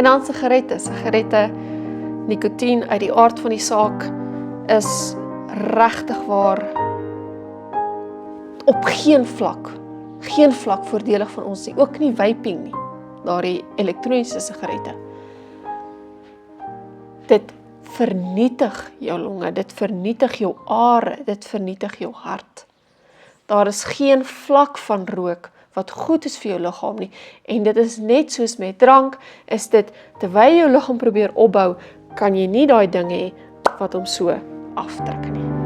dan sigarette, nikotien uit die aard van die saak is regtig waar op geen vlak voordelig van ons nie, ook nie vaping nie, daardie elektroniese sigarette. Dit vernietig jou longe, dit vernietig jou are, dit vernietig jou hart. Daar is geen vlak van rook wat goed is vir jou liggaam nie, en dit is net soos met drank, is dit, terwyl jou liggaam probeer opbou, kan jy nie daai ding hê wat hom so aftrek nie.